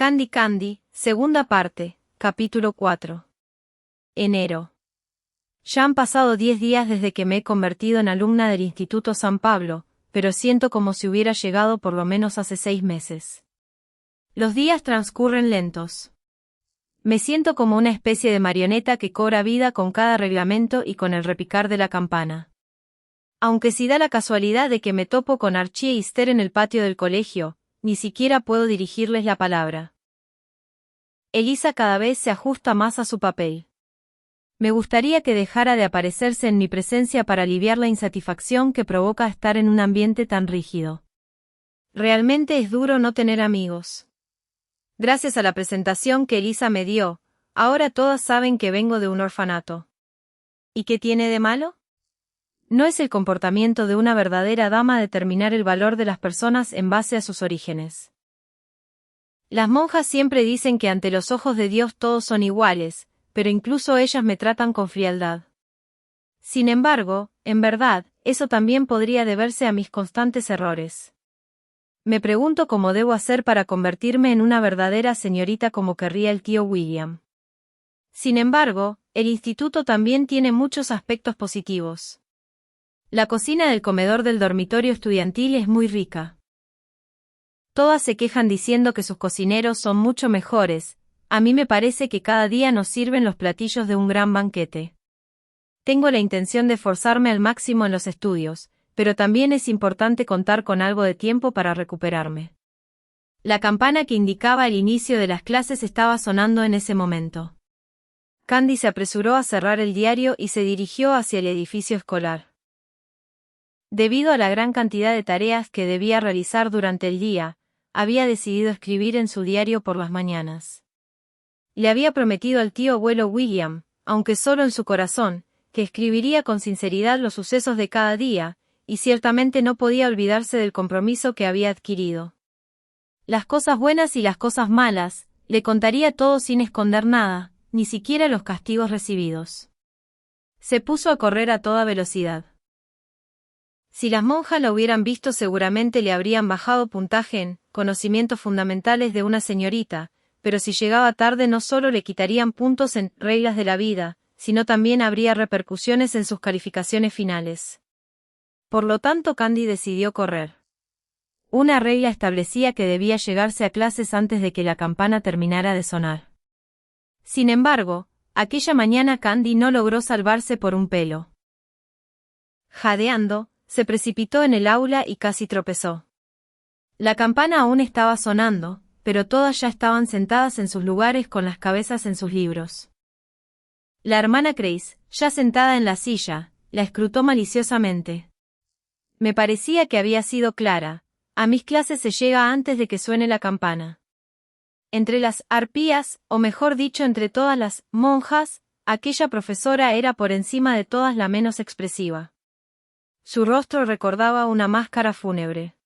Candy, segunda parte, capítulo 4. Enero. Ya han pasado 10 días desde que me he convertido en alumna del Instituto San Pablo, pero siento como si hubiera llegado por lo menos hace 6 meses. Los días transcurren lentos. Me siento como una especie de marioneta que cobra vida con cada reglamento y con el repicar de la campana. Aunque si da la casualidad de que me topo con Archie y Esther en el patio del colegio, ni siquiera puedo dirigirles la palabra. Elisa cada vez se ajusta más a su papel. Me gustaría que dejara de aparecerse en mi presencia para aliviar la insatisfacción que provoca estar en un ambiente tan rígido. Realmente es duro no tener amigos. Gracias a la presentación que Elisa me dio, ahora todas saben que vengo de un orfanato. ¿Y qué tiene de malo? No es el comportamiento de una verdadera dama determinar el valor de las personas en base a sus orígenes. Las monjas siempre dicen que ante los ojos de Dios todos son iguales, pero incluso ellas me tratan con frialdad. Sin embargo, en verdad, eso también podría deberse a mis constantes errores. Me pregunto cómo debo hacer para convertirme en una verdadera señorita como querría el tío William. Sin embargo, el instituto también tiene muchos aspectos positivos. La cocina del comedor del dormitorio estudiantil es muy rica. Todas se quejan diciendo que sus cocineros son mucho mejores. A mí me parece que cada día nos sirven los platillos de un gran banquete. Tengo la intención de esforzarme al máximo en los estudios, pero también es importante contar con algo de tiempo para recuperarme. La campana que indicaba el inicio de las clases estaba sonando en ese momento. Candy se apresuró a cerrar el diario y se dirigió hacia el edificio escolar. Debido a la gran cantidad de tareas que debía realizar durante el día, había decidido escribir en su diario por las mañanas. Le había prometido al tío abuelo William, aunque solo en su corazón, que escribiría con sinceridad los sucesos de cada día, y ciertamente no podía olvidarse del compromiso que había adquirido. Las cosas buenas y las cosas malas, le contaría todo sin esconder nada, ni siquiera los castigos recibidos. Se puso a correr a toda velocidad. Si las monjas la hubieran visto seguramente le habrían bajado puntaje en conocimientos fundamentales de una señorita, pero si llegaba tarde no solo le quitarían puntos en reglas de la vida, sino también habría repercusiones en sus calificaciones finales. Por lo tanto Candy decidió correr. Una regla establecía que debía llegarse a clases antes de que la campana terminara de sonar. Sin embargo, aquella mañana Candy no logró salvarse por un pelo. Jadeando, se precipitó en el aula y casi tropezó. La campana aún estaba sonando, pero todas ya estaban sentadas en sus lugares con las cabezas en sus libros. La hermana Grace, ya sentada en la silla, la escrutó maliciosamente. Me parecía que había sido clara. A mis clases se llega antes de que suene la campana. Entre las arpías, o mejor dicho entre todas las monjas, aquella profesora era por encima de todas la menos expresiva. Su rostro recordaba una máscara fúnebre.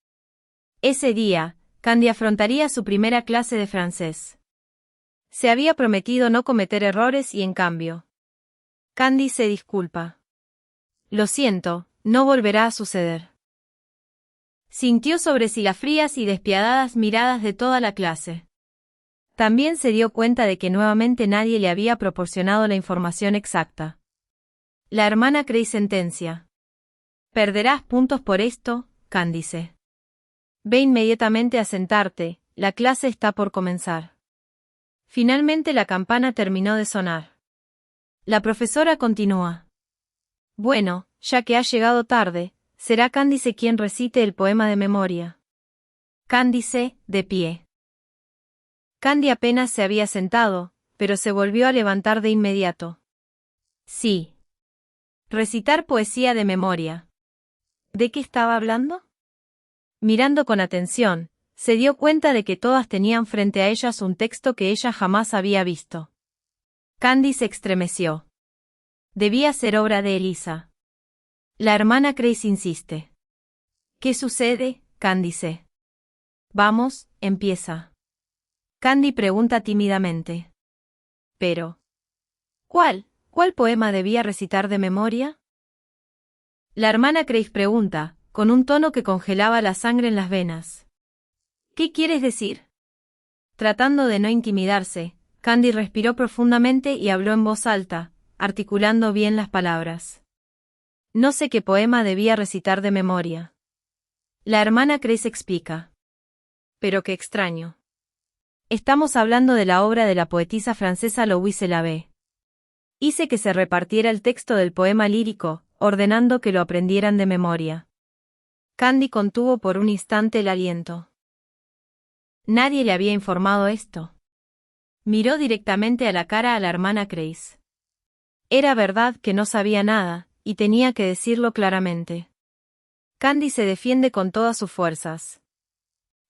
Ese día, Candy afrontaría su primera clase de francés. Se había prometido no cometer errores y en cambio. Candy se disculpa. Lo siento, no volverá a suceder. Sintió sobre sí las frías y despiadadas miradas de toda la clase. También se dio cuenta de que nuevamente nadie le había proporcionado la información exacta. La hermana Grace sentencia. Perderás puntos por esto, Candice. Ve inmediatamente a sentarte, la clase está por comenzar. Finalmente la campana terminó de sonar. La profesora continúa. Bueno, ya que has llegado tarde, será Candice quien recite el poema de memoria. Candice, de pie. Candy apenas se había sentado, pero se volvió a levantar de inmediato. Sí. Recitar poesía de memoria. ¿De qué estaba hablando? Mirando con atención, se dio cuenta de que todas tenían frente a ellas un texto que ella jamás había visto. Candy se estremeció. Debía ser obra de Elisa. La hermana Grace insiste. ¿Qué sucede, Candice? Vamos, empieza. Candy pregunta tímidamente. Pero, ¿cuál poema debía recitar de memoria? La hermana Grace pregunta, con un tono que congelaba la sangre en las venas. ¿Qué quieres decir? Tratando de no intimidarse, Candy respiró profundamente y habló en voz alta, articulando bien las palabras. No sé qué poema debía recitar de memoria. La hermana Grace explica. Pero qué extraño. Estamos hablando de la obra de la poetisa francesa Louise Labé. Hice que se repartiera el texto del poema lírico, ordenando que lo aprendieran de memoria. Candy contuvo por un instante el aliento. Nadie le había informado esto. Miró directamente a la cara a la hermana Grace. Era verdad que no sabía nada, y tenía que decirlo claramente. Candy se defiende con todas sus fuerzas.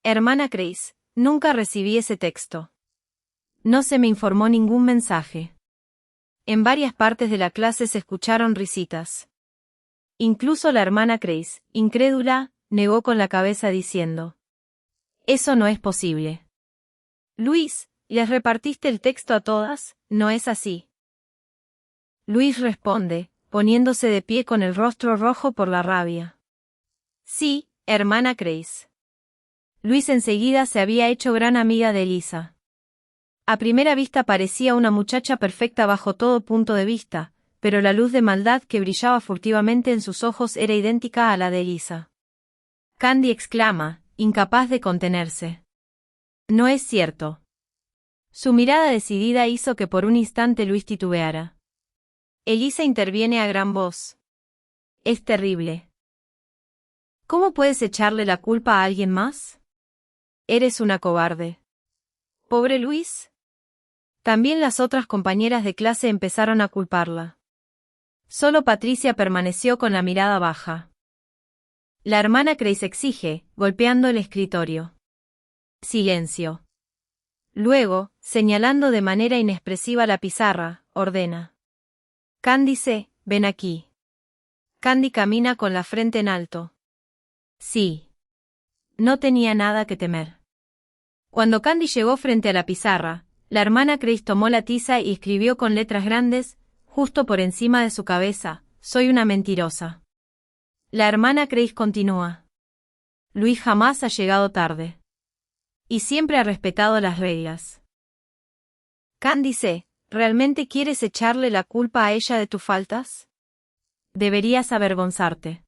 Hermana Grace, nunca recibí ese texto. No se me informó ningún mensaje. En varias partes de la clase se escucharon risitas. Incluso la hermana Grace, incrédula, negó con la cabeza diciendo: Eso no es posible. Luis, ¿les repartiste el texto a todas? ¿No es así? Luis responde, poniéndose de pie con el rostro rojo por la rabia. Sí, hermana Grace. Luis enseguida se había hecho gran amiga de Elisa. A primera vista parecía una muchacha perfecta bajo todo punto de vista, pero la luz de maldad que brillaba furtivamente en sus ojos era idéntica a la de Elisa. Candy exclama, incapaz de contenerse. No es cierto. Su mirada decidida hizo que por un instante Luis titubeara. Elisa interviene a gran voz. Es terrible. ¿Cómo puedes echarle la culpa a alguien más? Eres una cobarde. Pobre Luis. También las otras compañeras de clase empezaron a culparla. Solo Patricia permaneció con la mirada baja. La hermana Grace exige, golpeando el escritorio. Silencio. Luego, señalando de manera inexpresiva la pizarra, ordena. Candice, ven aquí. Candy camina con la frente en alto. Sí. No tenía nada que temer. Cuando Candy llegó frente a la pizarra, la hermana Grace tomó la tiza y escribió con letras grandes, justo por encima de su cabeza: soy una mentirosa. La hermana Grace continúa. Luis jamás ha llegado tarde. Y siempre ha respetado las reglas. Candice, ¿realmente quieres echarle la culpa a ella de tus faltas? Deberías avergonzarte.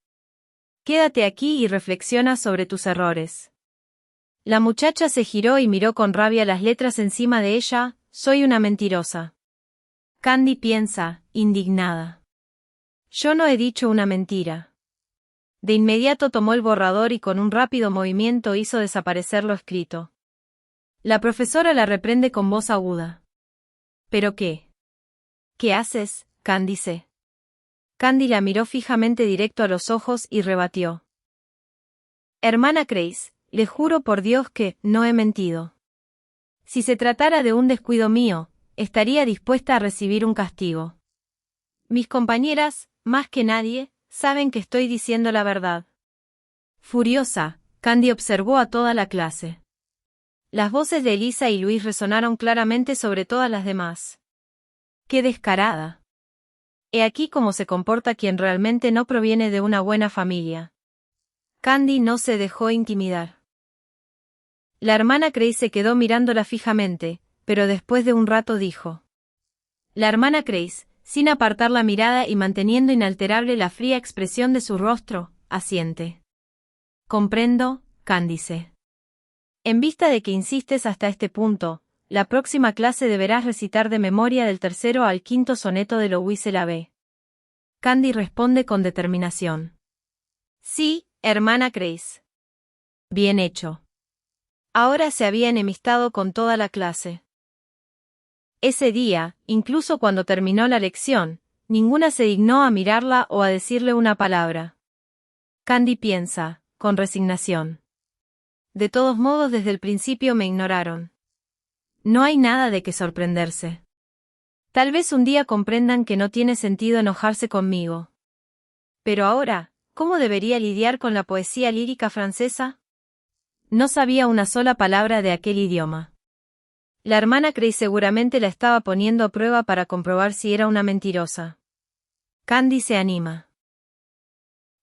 Quédate aquí y reflexiona sobre tus errores. La muchacha se giró y miró con rabia las letras encima de ella: soy una mentirosa. Candy piensa, indignada. Yo no he dicho una mentira. De inmediato tomó el borrador y con un rápido movimiento hizo desaparecer lo escrito. La profesora la reprende con voz aguda. ¿Pero qué? ¿Qué haces, Candice? Candy la miró fijamente directo a los ojos y rebatió. Hermana Grace, le juro por Dios que no he mentido. Si se tratara de un descuido mío, estaría dispuesta a recibir un castigo. Mis compañeras, más que nadie, saben que estoy diciendo la verdad. Furiosa, Candy observó a toda la clase. Las voces de Elisa y Luis resonaron claramente sobre todas las demás. ¡Qué descarada! He aquí cómo se comporta quien realmente no proviene de una buena familia. Candy no se dejó intimidar. La hermana Grace se quedó mirándola fijamente, pero después de un rato dijo. La hermana Grace, sin apartar la mirada y manteniendo inalterable la fría expresión de su rostro, asiente. Comprendo, Candice. En vista de que insistes hasta este punto, la próxima clase deberás recitar de memoria del 3º al 5º soneto de Louise Labé. Candy responde con determinación. Sí, hermana Grace. Bien hecho. Ahora se había enemistado con toda la clase. Ese día, incluso cuando terminó la lección, ninguna se dignó a mirarla o a decirle una palabra. Candy piensa, con resignación. De todos modos, desde el principio me ignoraron. No hay nada de qué sorprenderse. Tal vez un día comprendan que no tiene sentido enojarse conmigo. Pero ahora, ¿cómo debería lidiar con la poesía lírica francesa? No sabía una sola palabra de aquel idioma. La hermana Grace seguramente la estaba poniendo a prueba para comprobar si era una mentirosa. Candy se anima.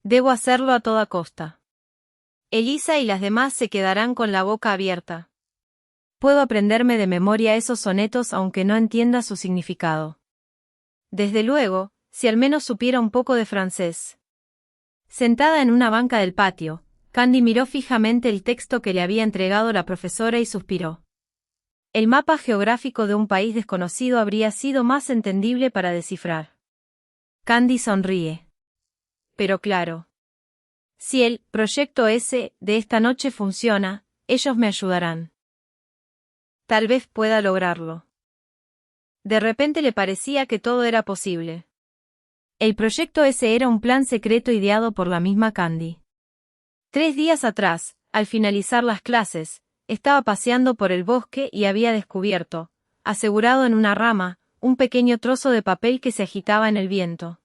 Debo hacerlo a toda costa. Elisa y las demás se quedarán con la boca abierta. Puedo aprenderme de memoria esos sonetos aunque no entienda su significado. Desde luego, si al menos supiera un poco de francés. Sentada en una banca del patio, Candy miró fijamente el texto que le había entregado la profesora y suspiró. El mapa geográfico de un país desconocido habría sido más entendible para descifrar. Candy sonríe. Pero claro. Si el proyecto S de esta noche funciona, ellos me ayudarán. Tal vez pueda lograrlo. De repente le parecía que todo era posible. El proyecto S era un plan secreto ideado por la misma Candy. 3 días atrás, al finalizar las clases, estaba paseando por el bosque y había descubierto, asegurado en una rama, un pequeño trozo de papel que se agitaba en el viento.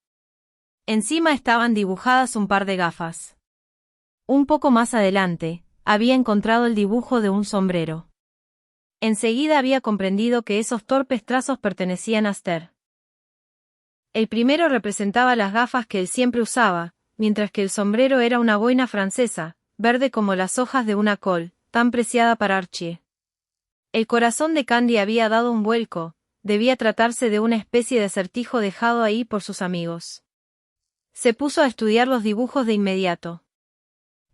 Encima estaban dibujadas un par de gafas. Un poco más adelante, había encontrado el dibujo de un sombrero. Enseguida había comprendido que esos torpes trazos pertenecían a Esther. El primero representaba las gafas que él siempre usaba, mientras que el sombrero era una boina francesa, verde como las hojas de una col, tan preciada para Archie. El corazón de Candy había dado un vuelco, debía tratarse de una especie de acertijo dejado ahí por sus amigos. Se puso a estudiar los dibujos de inmediato.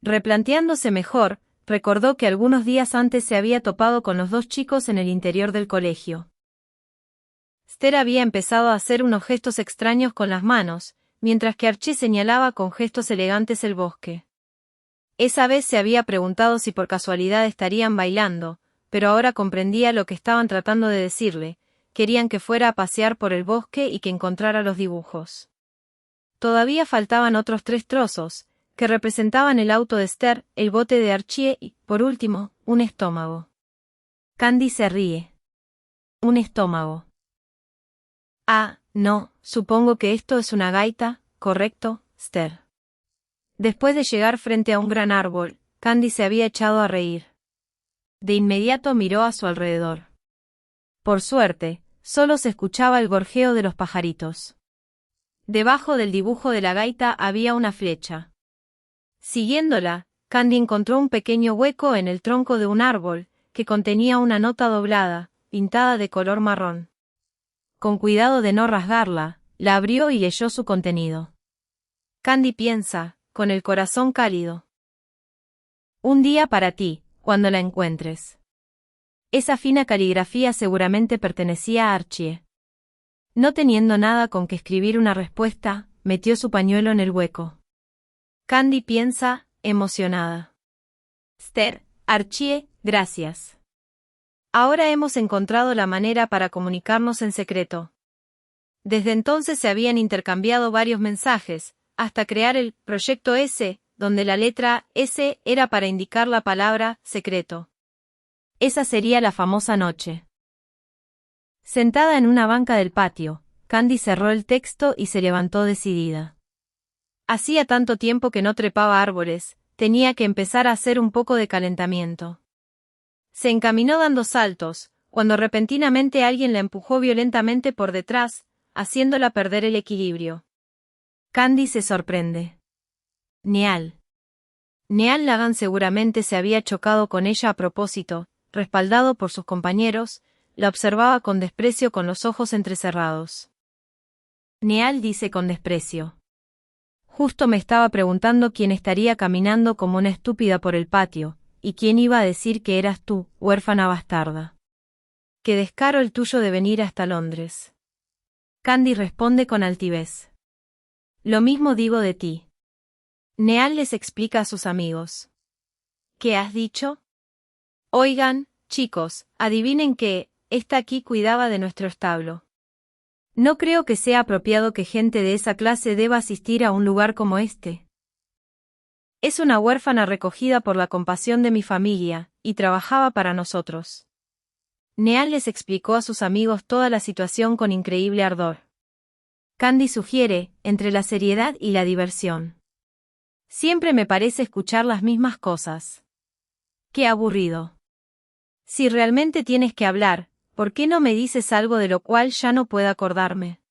Replanteándose mejor, recordó que algunos días antes se había topado con los 2 chicos en el interior del colegio. Esther había empezado a hacer unos gestos extraños con las manos, mientras que Archie señalaba con gestos elegantes el bosque. Esa vez se había preguntado si por casualidad estarían bailando, pero ahora comprendía lo que estaban tratando de decirle, querían que fuera a pasear por el bosque y que encontrara los dibujos. Todavía faltaban otros 3 trozos, que representaban el auto de Esther, el bote de Archie y, por último, un estómago. Candy se ríe. Un estómago. Ah, no, supongo que esto es una gaita, ¿correcto, Esther? Después de llegar frente a un gran árbol, Candy se había echado a reír. De inmediato miró a su alrededor. Por suerte, solo se escuchaba el gorjeo de los pajaritos. Debajo del dibujo de la gaita había una flecha. Siguiéndola, Candy encontró un pequeño hueco en el tronco de un árbol, que contenía una nota doblada, pintada de color marrón. Con cuidado de no rasgarla, la abrió y leyó su contenido. Candy piensa, con el corazón cálido. Un día para ti, cuando la encuentres. Esa fina caligrafía seguramente pertenecía a Archie. No teniendo nada con que escribir una respuesta, metió su pañuelo en el hueco. Candy piensa, emocionada. Esther, Archie, gracias. Ahora hemos encontrado la manera para comunicarnos en secreto. Desde entonces se habían intercambiado varios mensajes, hasta crear el proyecto S, donde la letra S era para indicar la palabra secreto. Esa sería la famosa noche. Sentada en una banca del patio, Candy cerró el texto y se levantó decidida. Hacía tanto tiempo que no trepaba árboles, tenía que empezar a hacer un poco de calentamiento. Se encaminó dando saltos, cuando repentinamente alguien la empujó violentamente por detrás, haciéndola perder el equilibrio. Candy se sorprende. Neal. Neal Lagan seguramente se había chocado con ella a propósito, respaldado por sus compañeros, la observaba con desprecio con los ojos entrecerrados. Neal dice con desprecio. Justo me estaba preguntando quién estaría caminando como una estúpida por el patio, y quién iba a decir que eras tú, huérfana bastarda. Qué descaro el tuyo de venir hasta Londres. Candy responde con altivez. Lo mismo digo de ti. Neal les explica a sus amigos. ¿Qué has dicho? Oigan, chicos, adivinen que, esta aquí cuidaba de nuestro establo. No creo que sea apropiado que gente de esa clase deba asistir a un lugar como este. Es una huérfana recogida por la compasión de mi familia, y trabajaba para nosotros. Neal les explicó a sus amigos toda la situación con increíble ardor. Candy sugiere, entre la seriedad y la diversión. Siempre me parece escuchar las mismas cosas. Qué aburrido. Si realmente tienes que hablar, ¿por qué no me dices algo de lo cual ya no puedo acordarme?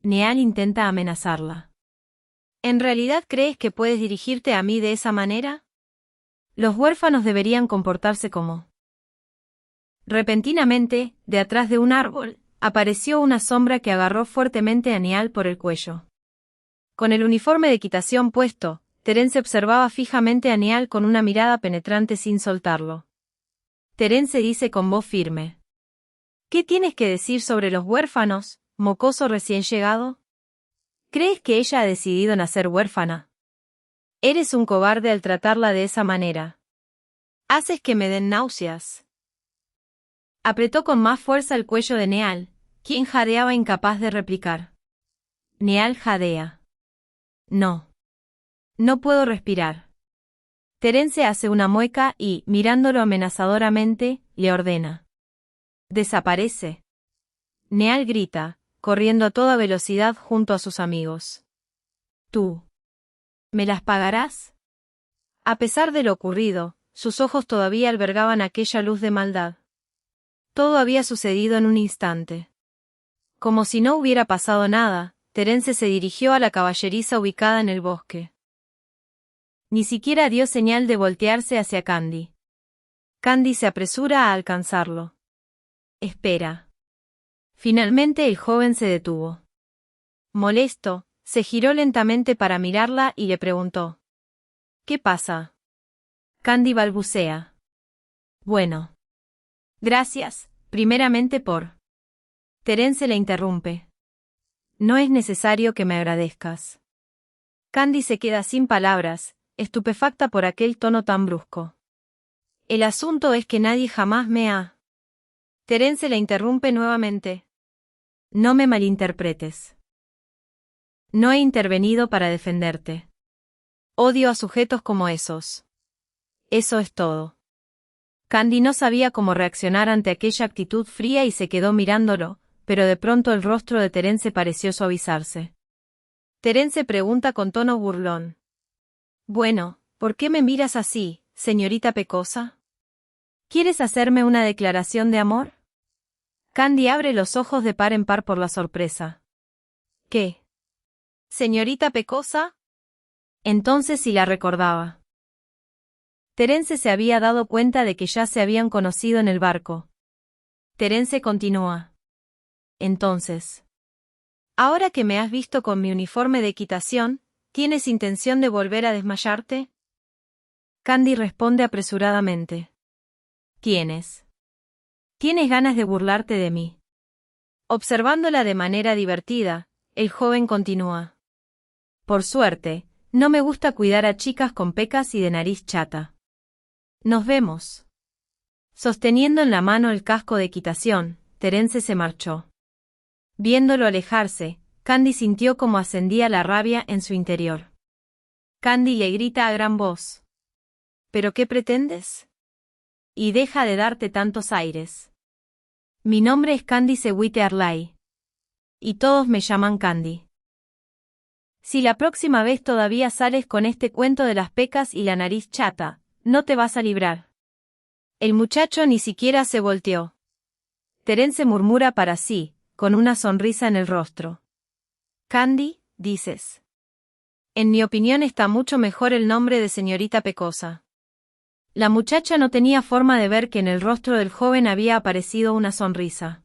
Neal intenta amenazarla. ¿En realidad crees que puedes dirigirte a mí de esa manera? Los huérfanos deberían comportarse como Repentinamente, de atrás de un árbol, apareció una sombra que agarró fuertemente a Neal por el cuello. Con el uniforme de equitación puesto, Terence observaba fijamente a Neal con una mirada penetrante sin soltarlo. Terence dice con voz firme: ¿Qué tienes que decir sobre los huérfanos, mocoso recién llegado? ¿Crees que ella ha decidido nacer huérfana? Eres un cobarde al tratarla de esa manera. Haces que me den náuseas. Apretó con más fuerza el cuello de Neal, quien jadeaba incapaz de replicar. Neal jadea. No. No puedo respirar. Terence hace una mueca y, mirándolo amenazadoramente, le ordena: Desaparece. Neal grita, corriendo a toda velocidad junto a sus amigos. ¿Tú me las pagarás? A pesar de lo ocurrido, sus ojos todavía albergaban aquella luz de maldad. Todo había sucedido en un instante. Como si no hubiera pasado nada, Terence se dirigió a la caballeriza ubicada en el bosque. Ni siquiera dio señal de voltearse hacia Candy. Candy se apresura a alcanzarlo. Espera. Finalmente el joven se detuvo. Molesto, se giró lentamente para mirarla y le preguntó: ¿Qué pasa? Candy balbucea. Bueno. Gracias, primeramente por... Terence le interrumpe. No es necesario que me agradezcas. Candy se queda sin palabras, estupefacta por aquel tono tan brusco. El asunto es que nadie jamás me ha... Terence le interrumpe nuevamente. No me malinterpretes. No he intervenido para defenderte. Odio a sujetos como esos. Eso es todo. Candy no sabía cómo reaccionar ante aquella actitud fría y se quedó mirándolo, pero de pronto el rostro de Terence pareció suavizarse. Terence pregunta con tono burlón: Bueno, ¿por qué me miras así, señorita Pecosa? ¿Quieres hacerme una declaración de amor? Candy abre los ojos de par en par por la sorpresa. ¿Qué? ¿Señorita Pecosa? Entonces sí la recordaba. Terence se había dado cuenta de que ya se habían conocido en el barco. Terence continúa. Entonces, ahora que me has visto con mi uniforme de equitación, ¿tienes intención de volver a desmayarte? Candy responde apresuradamente. ¿Tienes ganas de burlarte de mí? Observándola de manera divertida, el joven continúa. Por suerte, no me gusta cuidar a chicas con pecas y de nariz chata. Nos vemos. Sosteniendo en la mano el casco de equitación, Terence se marchó. Viéndolo alejarse, Candy sintió como ascendía la rabia en su interior. Candy le grita a gran voz: ¿Pero qué pretendes? Y deja de darte tantos aires. Mi nombre es Candy Sewite Arlay. Y todos me llaman Candy. Si la próxima vez todavía sales con este cuento de las pecas y la nariz chata, no te vas a librar. El muchacho ni siquiera se volteó. Terence murmura para sí, con una sonrisa en el rostro. Candy, dices. En mi opinión está mucho mejor el nombre de señorita Pecosa. La muchacha no tenía forma de ver que en el rostro del joven había aparecido una sonrisa.